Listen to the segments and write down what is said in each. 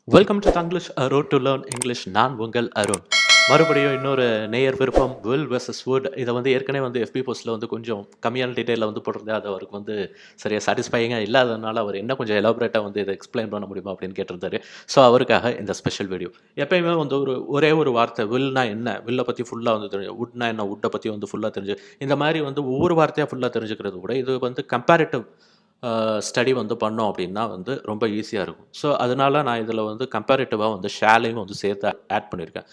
Welcome to Tanglish road to learn English. நான் உங்கள் அருண். மறுபடியும் இன்னொரு நேயர் விருப்பம் வில் வெர்சஸ் வுட். இதை வந்து ஏற்கனவே வந்து FB போஸ்ட்டில் வந்து கொஞ்சம் கம்மியான டீட்டெயிலில் வந்து போட்டிருந்தேன். அது அவருக்கு வந்து சரியாக சாட்டிஸ்ஃபையிங்காக இல்லாததுனால அவர் என்ன கொஞ்சம் எலாபரேட்டாக வந்து இதை எக்ஸ்பிளைன் பண்ண முடியுமா அப்படின்னு கேட்டிருந்தாரு. ஸோ அவருக்காக இந்த ஸ்பெஷல் வீடியோ. எப்பயுமே வந்து ஒரே ஒரு வார்த்தை வில்னா என்ன, வில்லை பற்றி ஃபுல்லாக வந்து தெரிஞ்சு, வுட்னா என்ன, வுட்டை பற்றி வந்து ஃபுல்லாக தெரிஞ்சு, இந்த மாதிரி வந்து ஒவ்வொரு வார்த்தையாக ஃபுல்லாக தெரிஞ்சுக்கிறது கூட இது வந்து கம்பேரிட்டிவ் ஸ்டடி வந்து பண்ணோம் அப்படின்னா வந்து ரொம்ப ஈஸியாக இருக்கும். ஸோ அதனால நான் இதில் வந்து கம்பேரிட்டிவாக வந்து ஷேலையும் வந்து சேர்த்து ஆட் பண்ணியிருக்கேன்.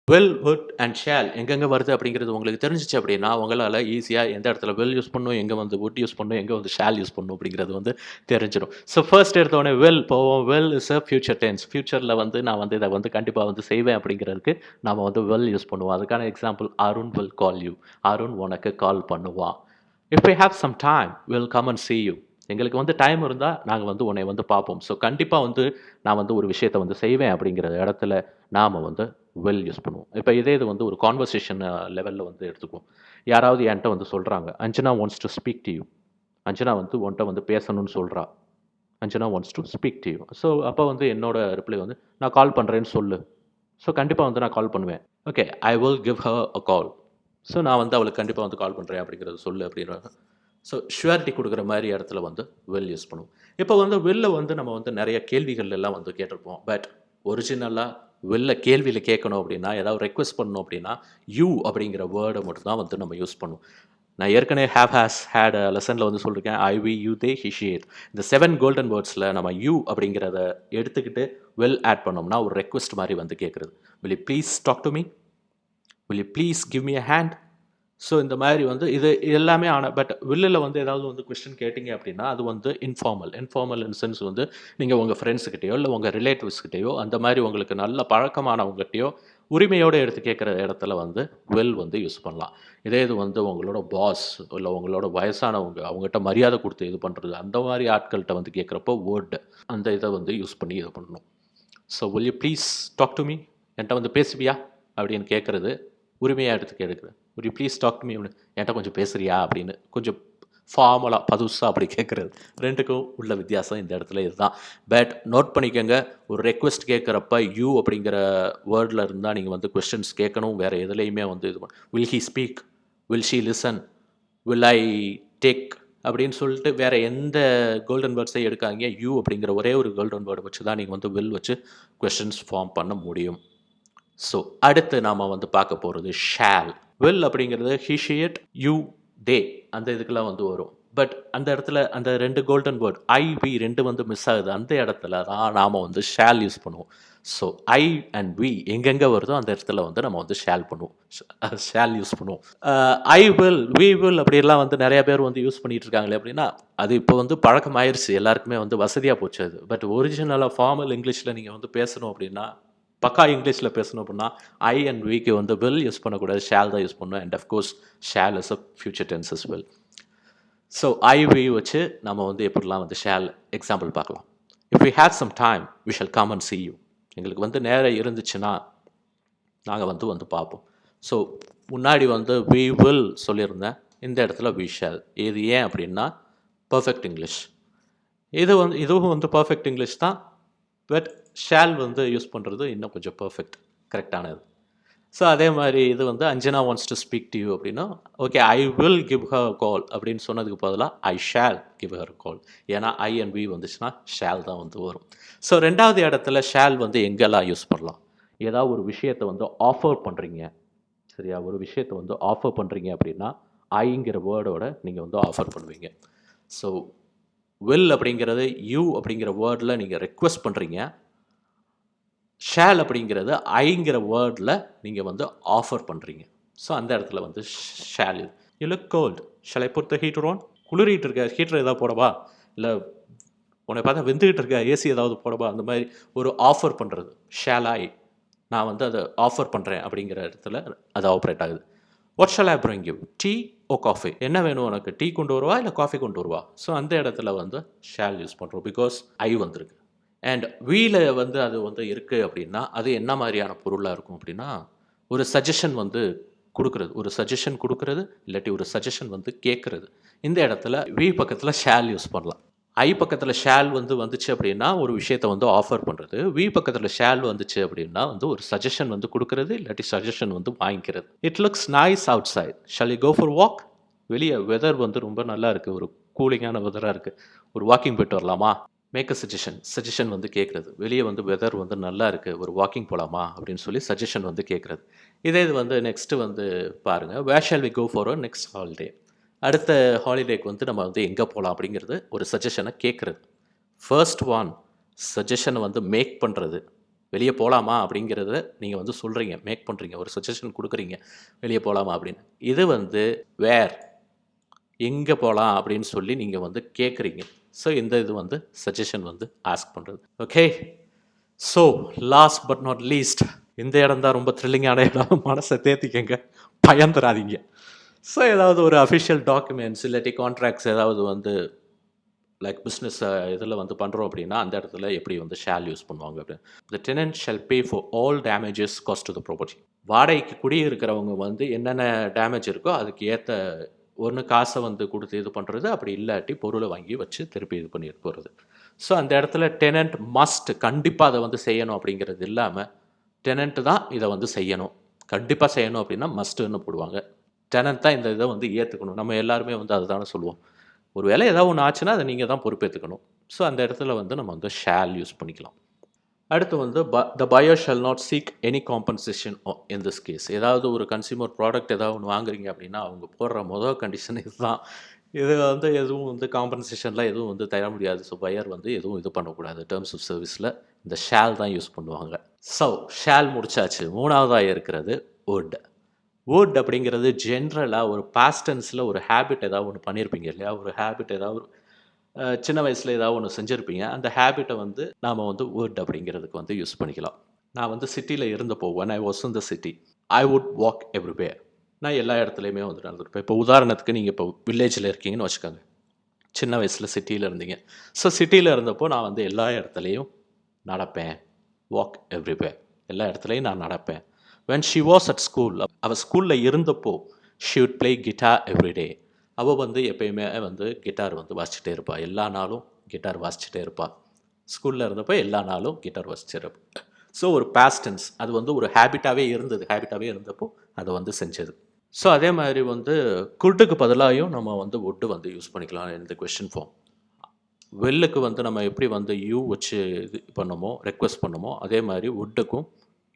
வில், வுட் அண்ட் ஷேல் எங்கெங்கே வருது அப்படிங்கிறது உங்களுக்கு தெரிஞ்சிச்சு அப்படின்னா உங்களால் ஈஸியாக எந்த இடத்துல வில் யூஸ் பண்ணணும், எங்கே வந்து வுட் யூஸ் பண்ணணும், எங்கே வந்து ஷேல் யூஸ் பண்ணணும் அப்படிங்கிறது வந்து தெரிஞ்சிடும். ஸோ ஃபர்ஸ்ட் எடுத்தோடனே வில் போவோம். Will is a future tense. ஃபியூச்சரில் வந்து நான் வந்து இதை வந்து கண்டிப்பாக வந்து செய்வேன் அப்படிங்கிறதுக்கு நாம் வந்து வில் யூஸ் பண்ணுவோம். அதுக்கான example Arun will call you. Arun உனக்கு கால் பண்ணுவான். If we have some time will come and see you. எங்களுக்கு வந்து டைம் இருந்தால் நாங்கள் வந்து உன்னை வந்து பார்ப்போம். ஸோ கண்டிப்பாக வந்து நான் வந்து ஒரு விஷயத்தை வந்து செய்வேன் அப்படிங்கிற இடத்துல நாம் வந்து வில் யூஸ் பண்ணுவோம். இப்போ இது வந்து ஒரு கான்வர்சேஷன் லெவலில் வந்து எடுத்துக்குவோம். யாராவது என்கிட்ட வந்து சொல்கிறாங்க, Anjana wants to speak to you. Anjana வந்து உன்கிட்ட வந்து பேசணும்னு சொல்கிறா. Anjana wants to speak to you. So அப்போ வந்து என்னோட ரிப்ளை வந்து நான் கால் பண்ணுறேன்னு சொல்லு. ஸோ கண்டிப்பாக வந்து நான் கால் பண்ணுவேன். Okay, I will give her a call. So நான் வந்து அவளுக்கு கண்டிப்பாக வந்து கால் பண்ணுறேன் அப்படிங்கிறத சொல்லு அப்படின்றாங்க. ஸோ ஷுவரிட்டி கொடுக்குற மாதிரி இடத்துல வந்து வில் யூஸ் பண்ணுவோம். இப்போ வந்து வில்ல வந்து நம்ம வந்து நிறைய கேள்விகள் எல்லாம் வந்து கேட்டிருப்போம். பட் ஒரிஜினலாக வில்ல கேள்வியில் கேட்கணும் அப்படின்னா, ஏதாவது ரெக்வெஸ்ட் பண்ணணும் அப்படின்னா, யூ அப்படிங்கிற வேர்டை மட்டும் தான் வந்து நம்ம யூஸ் பண்ணுவோம். நான் ஏற்கனவே ஹேவ் ஹேஸ் ஹேட் லெசனில் வந்து சொல்லியிருக்கேன். I, we, you, they, he, she, it. இந்த 7 கோல்டன் வேர்ட்ஸில் நம்ம யூ அப்படிங்கிறத எடுத்துக்கிட்டு வில் ஆட் பண்ணோம்னா ஒரு ரெக்வெஸ்ட் மாதிரி வந்து கேட்குறது. Will you please talk to me, will you please give me a hand. So இந்த மாதிரி வந்து இது எல்லாமே பட் வில்லில் வந்து ஏதாவது வந்து கொஸ்டின் கேட்டிங்க அப்படின்னா அது வந்து இன்ஃபார்மல் இன் சென்ஸ் வந்து நீங்கள் உங்கள் ஃப்ரெண்ட்ஸுக்கிட்டையோ இல்லை உங்கள் ரிலேட்டிவ்ஸ்கிட்டையோ அந்த மாதிரி உங்களுக்கு நல்ல பழக்கமானவங்ககிட்டையோ உரிமையோடு எடுத்து கேட்குற இடத்துல வந்து வில் வந்து யூஸ் பண்ணலாம். இது வந்து உங்களோட பாஸ் இல்லை உங்களோட வயசானவங்க அவங்ககிட்ட மரியாதை கொடுத்து இது பண்ணுறது அந்த மாதிரி ஆட்கள்கிட்ட வந்து கேட்குறப்போ வேர்டு அந்த இதை வந்து யூஸ் பண்ணி இது பண்ணணும். So will you please talk to me, என்கிட்ட வந்து பேசுவியா அப்படின்னு கேட்குறது உரிமையாக எடுத்து கேட்குறது. ஒரு you please talk to me அப்படின்னு, என்கிட்ட கொஞ்சம் பேசுறியா அப்படின்னு கொஞ்சம் ஃபார்மலாக பதுசாக அப்படி கேட்குறது. ரெண்டுக்கும் உள்ள வித்தியாசம் இந்த இடத்துல இதுதான். பட் நோட் பண்ணிக்கோங்க, ஒரு ரெக்வெஸ்ட் கேட்குறப்ப யூ அப்படிங்கிற வேர்டில் இருந்தால் நீங்கள் வந்து கொஸ்டின்ஸ் கேட்கணும். வேறு எதுலேயுமே வந்து இது will he speak, will she listen, will I take அப்படின்னு சொல்லிட்டு வேறு எந்த கோல்டன் வேர்ட்ஸையும் எடுக்காங்க. யூ அப்படிங்கிற ஒரே ஒரு கோல்டன் வேர்டை வச்சு தான் நீங்கள் வந்து வில் வச்சு கொஸ்டின்ஸ் ஃபார்ம் பண்ண முடியும். ஸோ அடுத்து நாம் வந்து பார்க்க போகிறது ஷேல். வில் அப்படிங்கிறது ஹி, ஷி, இட், யூ, தே அந்த இதுக்கெல்லாம் வந்து வரும். பட் அந்த இடத்துல அந்த 2 கோல்டன் வேர்ட் ஐ, வி 2 வந்து மிஸ் ஆகுது. அந்த இடத்துல தான் நாம் வந்து ஷேல் யூஸ் பண்ணுவோம். ஸோ ஐ அண்ட் வி எங்கெங்கே வருதோ அந்த இடத்துல வந்து நம்ம வந்து ஷேல் யூஸ் பண்ணுவோம். ஐ வில், வி வில் அப்படிலாம் வந்து நிறைய பேர் வந்து யூஸ் பண்ணிட்டு இருக்காங்களே அப்படின்னா அது இப்போ வந்து பழக்கமாயிருச்சு. எல்லாருக்குமே வந்து வசதியாக போச்சு அது. பட் ஒரிஜினலாக ஃபார்மல் இங்கிலீஷில் நீங்கள் வந்து பேசணும் அப்படின்னா, பக்கா இங்கிலீஷில் பேசணும் அப்படின்னா ஐ அண்ட் விக்கு வந்து வில் யூஸ் பண்ணக்கூடாது, ஷேல் தான் யூஸ் பண்ணணும். And of course shall is a future tense as well. So I we வச்சு நம்ம வந்து எப்படிலாம் வந்து ஷேல் எக்ஸாம்பிள் பார்க்கலாம். If we have some time we shall come and see you. எங்களுக்கு வந்து நேரம் இருந்துச்சுன்னா நாங்கள் வந்து பார்ப்போம். ஸோ முன்னாடி வந்து வி வில் சொல்லியிருந்தேன், இந்த இடத்துல வி ஷேல். இது ஏன் அப்படின்னா பர்ஃபெக்ட் இங்கிலீஷ். இதுவும் வந்து பர்ஃபெக்ட் இங்கிலீஷ் தான். பட் ஷேல் வந்து யூஸ் பண்ணுறது இன்னும் கொஞ்சம் பர்ஃபெக்ட் கரெக்டானது. ஸோ அதே மாதிரி இது வந்து Anjana wants to speak to you அப்படின்னா okay I will give her call அப்படின்னு சொன்னதுக்கு பதிலாக I shall give her call. ஏன்னா ஐ அண்ட் வி வந்துச்சுன்னா ஷேல் தான் வந்து வரும். ஸோ ரெண்டாவது இடத்துல ஷேல் வந்து எங்கெல்லாம் யூஸ் பண்ணலாம்? ஏதாவது ஒரு விஷயத்தை வந்து ஆஃபர் பண்ணுறீங்க, சரியா? ஒரு விஷயத்தை வந்து ஆஃபர் பண்ணுறீங்க அப்படின்னா ஐங்கிற வேர்டோட நீங்கள் வந்து ஆஃபர் பண்ணுவீங்க. ஸோ வில் அப்படிங்கிறது யூ அப்படிங்கிற வேர்டில் நீங்கள் ரெக்வெஸ்ட் பண்ணுறீங்க. ஷேல் அப்படிங்கிறது ஐங்கிற வேர்டில் நீங்கள் வந்து ஆஃபர் பண்ணுறீங்க. ஸோ அந்த இடத்துல வந்து shall. You look cold, shall I put the heater on? குளிரிட்டு இருக்க, ஹீட்டர் ஏதாவது போடவா? இல்லை உன்னை பார்த்தா வெந்துக்கிட்டு இருக்க, ஏசி ஏதாவது போடவா? அந்த மாதிரி ஒரு ஆஃபர் பண்ணுறது ஷேல் ஐ, நான் வந்து அதை ஆஃபர் பண்ணுறேன் அப்படிங்கிற இடத்துல அது ஆப்ரேட் ஆகுது. What shall I bring you, tea or coffee? என்ன வேணும் உனக்கு, டீ கொண்டு வருவா இல்லை காஃபி கொண்டு வருவா? ஸோ அந்த இடத்துல வந்து ஷேல் யூஸ் பண்ணுறோம், பிகாஸ் ஐ வந்திருக்கு. அண்ட் வீல வந்து அது வந்து இருக்குது அப்படின்னா அது என்ன மாதிரியான பொருளாக இருக்கும் அப்படின்னா ஒரு சஜஷன் வந்து கொடுக்குறது, இல்லாட்டி ஒரு சஜஷன் வந்து கேட்குறது. இந்த இடத்துல வி பக்கத்தில் ஷேல் யூஸ் பண்ணலாம். ஐ பக்கத்தில் ஷேல் வந்து வந்துச்சு அப்படின்னா ஒரு விஷயத்தை வந்து ஆஃபர் பண்ணுறது, வி பக்கத்தில் ஷேல் வந்துச்சு அப்படின்னா வந்து ஒரு சஜஷன் வந்து கொடுக்கறது, இல்லாட்டி சஜஷன் வந்து வாங்கிக்கிறது. It looks nice outside, shall you go for walk? வெளியே வெதர் வந்து ரொம்ப நல்லா இருக்குது, ஒரு கூலிங்கான வெதராக இருக்குது, ஒரு வாக்கிங் போயிட்டு வரலாமா? மேக் அ சஜஷன், சஜஷன் வந்து கேட்குறது. வெளியே வந்து வெதர் வந்து நல்லா இருக்குது, ஒரு வாக்கிங் போகலாமா அப்படின்னு சொல்லி சஜஷன் வந்து கேட்குறது. இதே இது வந்து நெக்ஸ்ட்டு வந்து பாருங்கள், where shall we go for a next holiday? அடுத்த ஹாலிடேக்கு வந்து நம்ம வந்து எங்கே போகலாம் அப்படிங்கிறது ஒரு சஜஷனை கேட்குறது. ஃபர்ஸ்ட் ஒன், சஜஷனை வந்து மேக் பண்ணுறது. வெளியே போகலாமா அப்படிங்கிறத நீங்கள் வந்து சொல்கிறீங்க, மேக் பண்ணுறீங்க, ஒரு சஜஷன் கொடுக்குறீங்க, வெளியே போகலாமா அப்படின்னு. இது வந்து வேர், எங்கே போகலாம் அப்படின்னு சொல்லி நீங்கள் வந்து கேட்குறீங்க. ஸோ இந்த இது வந்து சஜஷன் வந்து ஆஸ்க் பண்ணுறது. Okay, so last but not least, இந்த இடம் தான் ரொம்ப த்ரில்லிங்கான இடம், மனசை தேர்த்திக்கங்க, பயந்துடாதீங்க. ஸோ ஏதாவது ஒரு அஃபிஷியல் டாக்குமெண்ட்ஸ் இல்லாட்டி கான்ட்ராக்ட்ஸ் ஏதாவது வந்து லைக் பிஸ்னஸ் இதில் வந்து பண்ணுறோம் அப்படின்னா அந்த இடத்துல எப்படி வந்து ஷேல் யூஸ் பண்ணுவாங்க அப்படின்னு. The tenant shall pay for all damages cost to the property. வாடகைக்கு குடியிருக்கிறவங்க வந்து என்னென்ன டேமேஜ் இருக்கோ அதுக்கு ஏற்ற ஒன்று காசை வந்து கொடுத்து இது பண்ணுறது, அப்படி இல்லாட்டி பொருளை வாங்கி வச்சு திருப்பி இது பண்ணிட்டு போகிறது. ஸோ அந்த இடத்துல டெனன்ட் மஸ்ட், கண்டிப்பாக அதை வந்து செய்யணும் அப்படிங்கிறது இல்லாமல் டெனன்ட் தான் இதை வந்து செய்யணும், கண்டிப்பாக செய்யணும் அப்படின்னா மஸ்ட்டுன்னு போடுவாங்க. டெனன்ட் தான் இந்த இதை வந்து ஏற்றுக்கணும். நம்ம எல்லாருமே வந்து அதுதானே சொல்லுவோம். ஒரு வேளை ஏதாவது ஒன்று ஆச்சுன்னா அதை நீங்கள் தான் பொறுப்பேற்றுக்கணும். ஸோ அந்த இடத்துல வந்து நம்ம வந்து ஷேல் யூஸ் பண்ணிக்கலாம். அடுத்து வந்து the buyer shall not seek any compensation in this case. ஏதாவது ஒரு கன்சியூமர் ப்ராடக்ட் ஏதாவது ஒன்று வாங்குறீங்க அப்படின்னா அவங்க போடுற மொதல் கண்டிஷன் இதுதான். இது வந்து எதுவும் வந்து காம்பன்சேஷன்லாம் எதுவும் வந்து தர முடியாது. ஸோ பையர் வந்து எதுவும் இது பண்ணக்கூடாது. டேர்ம்ஸ் ஆஃப் சர்வீஸில் இந்த ஷேல் தான் யூஸ் பண்ணுவாங்க. ஸோ ஷேல் முடிச்சாச்சு. மூணாவதாக இருக்கிறது வுட். வுட் அப்படிங்கிறது ஜென்ரலாக ஒரு பாஸ்டன்ஸில் ஒரு ஹேபிட் ஏதாவது ஒன்று பண்ணியிருப்பீங்க இல்லையா, ஒரு ஹேபிட் ஏதாவது சின்ன வயசில் ஏதாவது ஒன்று செஞ்சுருப்பீங்க. அந்த ஹேபிட்டை வந்து நாம் வந்து வுட் அப்படிங்கிறதுக்கு வந்து யூஸ் பண்ணிக்கலாம். நான் வந்து சிட்டியில் இருந்தப்போ, when I was in the city, I would walk everywhere. நான் எல்லா இடத்துலையுமே வந்து நடந்துருப்பேன். இப்போ உதாரணத்துக்கு நீங்கள் இப்போ வில்லேஜில் இருக்கீங்கன்னு வச்சுக்கோங்க, சின்ன வயசில் சிட்டியில் இருந்தீங்க. ஸோ சிட்டியில் இருந்தப்போ நான் வந்து எல்லா இடத்துலையும் நடப்பேன், வாக் எவ்ரிவேர், எல்லா இடத்துலையும் நான் நடப்பேன். when she was at school, அவள் ஸ்கூலில் இருந்தப்போ she would play guitar every day. அவள் வந்து எப்பயுமே வந்து கிட்டார் வந்து வாசிச்சுட்டே இருப்பாள், எல்லா நாளும் கிட்டார் வாசிச்சுட்டே இருப்பாள். ஸ்கூலில் இருந்தப்போ எல்லா நாளும் கிட்டார் வாசிச்சுட்டு இருப்பாள். ஸோ ஒரு பாஸ்டன்ஸ், அது வந்து ஒரு ஹேபிட்டாகவே இருந்தப்போ அதை வந்து செஞ்சது. ஸோ அதே மாதிரி வந்து குட்டுக்கு பதிலாகவும் நம்ம வந்து வுட்டு வந்து யூஸ் பண்ணிக்கலாம் இந்த கொஸ்டின் ஃபார்ம். வெல்லுக்கு வந்து நம்ம எப்படி வந்து யூ வச்சு இது பண்ணமோ, ரெக்வஸ்ட் பண்ணமோ, அதே மாதிரி வுட்டுக்கும்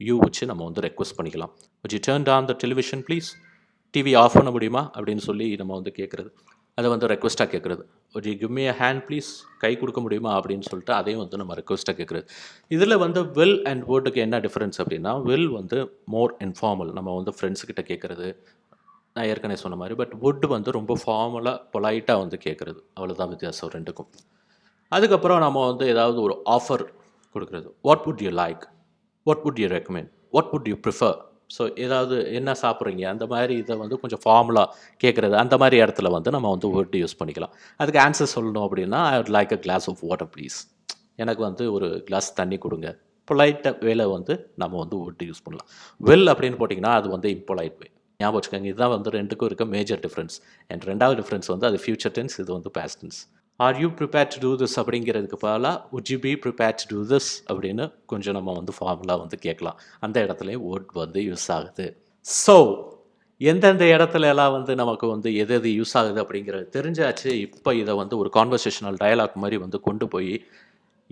யூ வச்சு நம்ம வந்து ரெக்வஸ்ட் பண்ணிக்கலாம். would you turn down the television please? TV off பண்ண முடியுமா அப்படின்னு சொல்லி நம்ம வந்து கேட்குறது, அதை வந்து ரெக்வஸ்ட்டாக கேட்குறது. would you give me a hand please? கை கொடுக்க முடியுமா அப்படின்னு சொல்லிட்டு அதையும் வந்து நம்ம ரெக்வஸ்ட்டாக கேட்குறது. இதில் வந்து வில் அண்ட் வுட்டுக்கு என்ன டிஃப்ரென்ஸ் அப்படின்னா, வில் வந்து மோர் இன்ஃபார்மல், நம்ம வந்து ஃப்ரெண்ட்ஸுக்கிட்ட கேட்குறது, நான் ஏற்கனவே சொன்ன மாதிரி. பட் வுட் வந்து ரொம்ப ஃபார்மலாக பொலைட்டாக வந்து கேட்குறது, அவ்வளோதான் வித்தியாசம் ரெண்டுக்கும். அதுக்கப்புறம் நம்ம வந்து ஏதாவது ஒரு ஆஃபர் கொடுக்குறது. What would you like, what would you recommend, what would you prefer. So ஏதாவது என்ன சாப்பிட்றீங்க அந்த மாதிரி இதை வந்து கொஞ்சம் ஃபார்முலாக கேட்குறது, அந்த மாதிரி இடத்துல வந்து நம்ம வந்து வுட் யூஸ் பண்ணிக்கலாம். அதுக்கு ஆன்சர் சொல்லணும் அப்படின்னா, I would like a glass of water please, எனக்கு வந்து ஒரு கிளாஸ் தண்ணி கொடுங்க. பொலைட்டாக வேலை வந்து நம்ம வந்து வுட் யூஸ் பண்ணலாம். வெல் அப்படின்னு போட்டிங்கன்னா அது வந்து இம்பொலைட் வே. ஞாபகம் வச்சுக்கோங்க, இதுதான் வந்து ரெண்டுக்கும் இருக்க மேஜர் டிஃப்ரென்ஸ். அண்ட் ரெண்டாவது டிஃப்ரென்ஸ் வந்து அது ஃபியூச்சர் டென்ஸ், இது வந்து past tense. Are you prepare to do this அப்படிங்கிறதுக்கு பதிலாக would you be prepared to do this அப்படின்னு கொஞ்சம் நம்ம வந்து ஃபார்முலா வந்து கேட்கலாம். அந்த இடத்துலையும் வுட் வந்து யூஸ் ஆகுது. ஸோ எந்தெந்த இடத்துல எல்லாம் வந்து நமக்கு வந்து எது எது யூஸ் ஆகுது அப்படிங்கிறது தெரிஞ்சாச்சு. இப்போ இதை வந்து ஒரு கான்வர்சேஷனல் டயலாக் மாதிரி வந்து கொண்டு போய்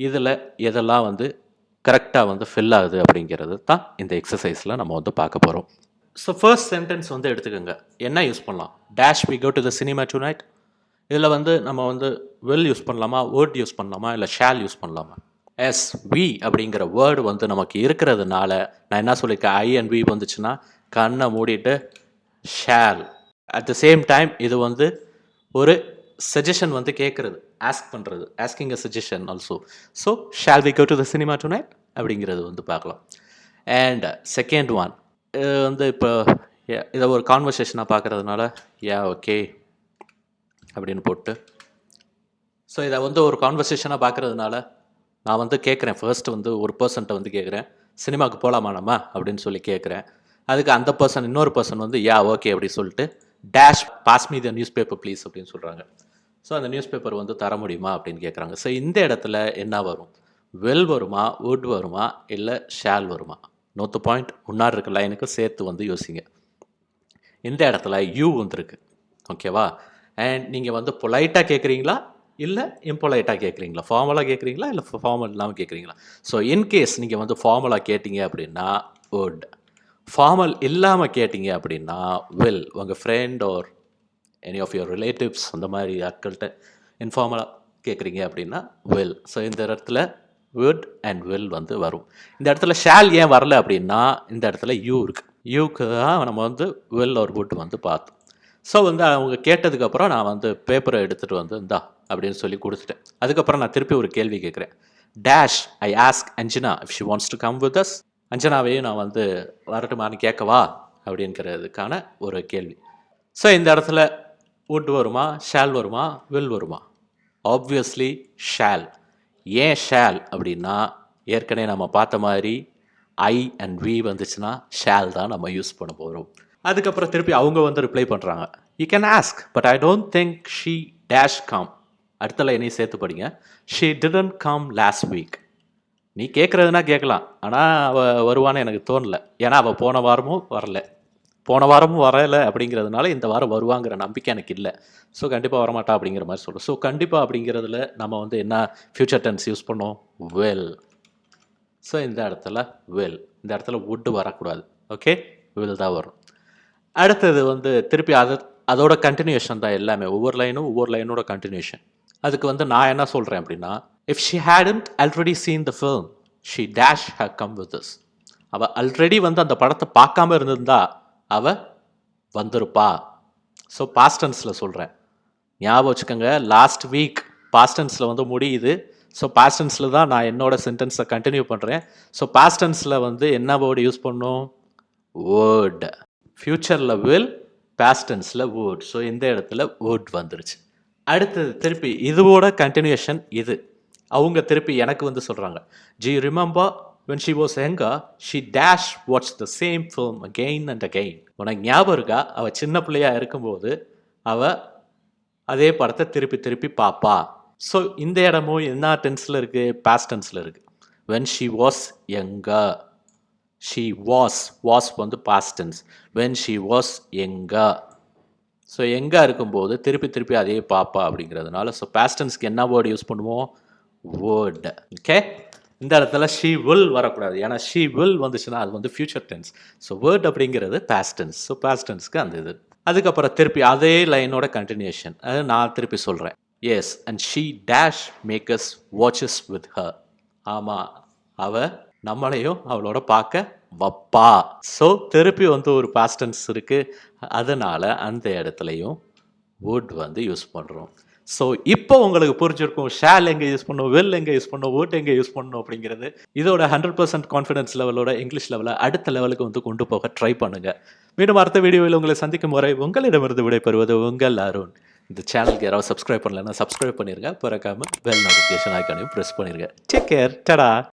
இதில் எதெல்லாம் வந்து கரெக்டாக வந்து ஃபில் ஆகுது அப்படிங்கிறது தான் இந்த எக்ஸசைஸில் நம்ம வந்து பார்க்க போகிறோம். ஸோ ஃபர்ஸ்ட் சென்டென்ஸ் வந்து எடுத்துக்கோங்க. என்ன யூஸ் பண்ணலாம்? Dash we go to the cinema tonight. இதில் வந்து நம்ம வந்து வில் யூஸ் பண்ணலாமா, வேர்ட் யூஸ் பண்ணலாமா, இல்லை ஷேல் யூஸ் பண்ணலாமா? எஸ், வி அப்படிங்கிற வேர்டு வந்து நமக்கு இருக்கிறதுனால நான் என்ன சொல்லியிருக்கேன், ஐ அண்ட் வி வந்துச்சுன்னா கண்ணை மூடிட்டு shall. At the same time இது வந்து ஒரு சஜஷன் வந்து கேட்குறது, ஆஸ்க் பண்ணுறது, asking a suggestion also. So shall we go to the cinema tonight அப்படிங்கிறது வந்து பார்க்கலாம். அண்ட் செகண்ட் ஒன் வந்து இப்போ இதை ஒரு கான்வர்சேஷனாக பார்க்குறதுனால ஓகே அப்படின்னு போட்டு, ஸோ இதை வந்து ஒரு கான்வர்சேஷனாக பார்க்குறதுனால நான் வந்து கேட்குறேன், ஃபர்ஸ்ட்டு வந்து ஒரு பர்சன்ட்டை வந்து கேட்குறேன், சினிமாவுக்கு போகலாமா நம்ம அப்படின்னு சொல்லி கேட்குறேன். அதுக்கு அந்த இன்னொரு பர்சன் வந்து ஓகே அப்படி சொல்லிட்டு dash pass me the newspaper please அப்படின்னு சொல்கிறாங்க. ஸோ அந்த நியூஸ் பேப்பர் வந்து தர முடியுமா அப்படின்னு கேட்குறாங்க. ஸோ இந்த இடத்துல என்ன வரும்? வில் வருமா, வுட் வருமா, இல்லை ஷால் வருமா? Note the point. முன்னாடி இருக்க லைனுக்கு சேர்த்து வந்து யோசிங்க. இந்த இடத்துல யூ வந்துருக்கு. ஓகேவா? அண்ட் நீங்கள் வந்து பொலைட்டாக கேட்குறீங்களா, இல்லை இம்பொலைட்டாக கேட்குறீங்களா? ஃபார்மலாக கேட்குறீங்களா, இல்லை ஃபார்மல் இல்லாமல் கேட்குறீங்களா? ஸோ இன்கேஸ் நீங்கள் வந்து ஃபார்மலாக கேட்டீங்க அப்படின்னா வுட், ஃபார்மல் இல்லாமல் கேட்டீங்க அப்படின்னா வில். உங்கள் friend or any of your relatives அந்த மாதிரி ஆட்கள்கிட்ட இன்ஃபார்மலாக கேட்குறீங்க அப்படின்னா வில். ஸோ இந்த இடத்துல வுட் அண்ட் வில் வந்து வரும். இந்த இடத்துல ஷால் ஏன் வரல அப்படின்னா இந்த இடத்துல யூ இருக்குது. யூக்கு தான் நம்ம வந்து வில் ஆர் வுட் வந்து பார்த்தோம். ஸோ வந்து அவங்க கேட்டதுக்கப்புறம் நான் வந்து பேப்பரை எடுத்துகிட்டு வந்து இந்தா அப்படின்னு சொல்லி கொடுத்துட்டேன். அதுக்கப்புறம் நான் திருப்பி ஒரு கேள்வி கேட்குறேன். Dash I ask Anjana if she wants to come with us. அஞ்சனாவையும் நான் வந்து வரட்டுமான்னு கேட்கவா அப்படிங்கிறதுக்கான ஒரு கேள்வி. ஸோ இந்த இடத்துல வுட் வருமா, ஷால் வருமா, வில் வருமா? Obviously shawl. ஏன் ஷால் அப்படின்னா ஏற்கனவே நம்ம பார்த்த மாதிரி ஐ அண்ட் வி வந்துச்சுன்னா ஷால் தான் நம்ம யூஸ் பண்ண போகிறோம். அதுக்கப்புறம் திருப்பி அவங்க வந்து ரிப்ளை பண்ணுறாங்க. You can ask but I don't think she dash come. அடுத்த லைனையும் சேர்த்து படிங்க. She didn't come last week. நீ கேட்குறதுனா கேட்கலாம், ஆனால் அவள் வருவான்னு எனக்கு தோணலை. ஏன்னா அவள் போன வாரமும் வரலை அப்படிங்கிறதுனால இந்த வாரம் வருவாங்கிற நம்பிக்கை எனக்கு இல்லை. ஸோ கண்டிப்பாக வரமாட்டா அப்படிங்கிற மாதிரி சொல்கிறோம். ஸோ கண்டிப்பாக அப்படிங்கிறதுல நம்ம வந்து என்ன ஃப்யூச்சர் டென்ஸ் யூஸ் பண்ணோம்? வில். ஸோ இந்த இடத்துல வில். இந்த இடத்துல வுட் வரக்கூடாது. ஓகே, வில் தான் வரும். அடுத்தது வந்து திருப்பி அதோட கண்டினியூஷன் தான் எல்லாமே. ஒவ்வொரு லைனோட கண்டினியூஷன். அதுக்கு வந்து நான் என்ன சொல்கிறேன் அப்படின்னா, if she hadn't already scene the film she dash have come with as. அவள் ஆல்ரெடி வந்து அந்த படத்தை பார்க்காம இருந்திருந்தா அவள் வந்திருப்பா. ஸோ பாஸ்ட் டென்ஸில் சொல்கிறேன், ஞாபகம் வச்சுக்கோங்க. லாஸ்ட் வீக் பாஸ்ட் டென்ஸில் வந்து முடியுது. ஸோ பாஸ்ட் டென்ஸில் தான் நான் என்னோட சென்டென்ஸை கண்டினியூ பண்ணுறேன். ஸோ பாஸ்ட் டென்ஸில் வந்து என்ன வேர்டு யூஸ் பண்ணணும்? வேர்டு. ஃப்யூச்சரில் வில், பாஸ்ட் டென்ஸில் வேர்ட். ஸோ இந்த இடத்துல வேர்ட் வந்துருச்சு. அடுத்தது திருப்பி இதோட கண்டினியூஷன் இது. அவங்க திருப்பி எனக்கு வந்து சொல்கிறாங்க, G remember when she was younger she dash watched the same film again and again. உனக்கு ஞாபகம் இருக்கா, அவள் சின்ன பிள்ளையாக இருக்கும்போது அவள் அதே படத்தை திருப்பி பார்ப்பா. ஸோ இந்த இடமும் என்ன டென்ஸில் இருக்குது? பாஸ்ட் டென்ஸில் இருக்குது. when she was younger, she was வந்து past tense. when she was younger, so எங்கே இருக்கும்போது திருப்பி அதே பாப்பா அப்படிங்கிறதுனால ஸோ பாஸ்ட் டென்ஸ்க்கு என்ன வேர்டு யூஸ் பண்ணுவோம்? வேர்டு. ஓகே, இந்த இடத்துல ஷீ வில் வரக்கூடாது. ஏன்னா ஷீ வில் வந்துச்சுன்னா அது வந்து ஃபியூச்சர் டென்ஸ். ஸோ வேர்ட் அப்படிங்கிறது பாஸ்ட் டென்ஸ். ஸோ பாஸ்ட் டென்ஸ்க்கு அந்த இது. அதுக்கப்புறம் திருப்பி அதே லைனோட கண்டினியூஷன். அது நான் திருப்பி சொல்கிறேன். Yes and she dash makes watches with her. ஆமாம், அவள் நம்மளையும் அவளோட பார்க்க வப்பா. ஸோ திருப்பி வந்து ஒரு பாஸ்ட் டென்ஸ் இருக்குது. அதனால் அந்த இடத்துலையும் வுட் வந்து யூஸ் பண்ணுறோம். ஸோ இப்போ உங்களுக்கு புரிஞ்சிருக்கும் ஷால் எங்கே யூஸ் பண்ணணும், வில் எங்கே யூஸ் பண்ணணும், வுட் எங்கே யூஸ் பண்ணணும் அப்படிங்கிறது. இதோட 100% கான்ஃபிடன்ஸ் லெவலோட இங்கிலீஷ் லெவலில் அடுத்த லெவலுக்கு வந்து கொண்டு போக ட்ரை பண்ணுங்கள். மீண்டும் அடுத்த வீடியோவில் உங்களை சந்திக்கும் வரை உங்களிடமிருந்து விடைபெறுவது உங்கள் அருண். இந்த சேனலுக்கு யாராவது சப்ஸ்கிரைப் பண்ணலைன்னா சப்ஸ்கிரைப் பண்ணிடுங்க. பிறக்காமல் பெல் நோட்டிஃபிகேஷன் ஐக்கானையும் ப்ரெஸ் பண்ணிடுங்க. Take care. டடா.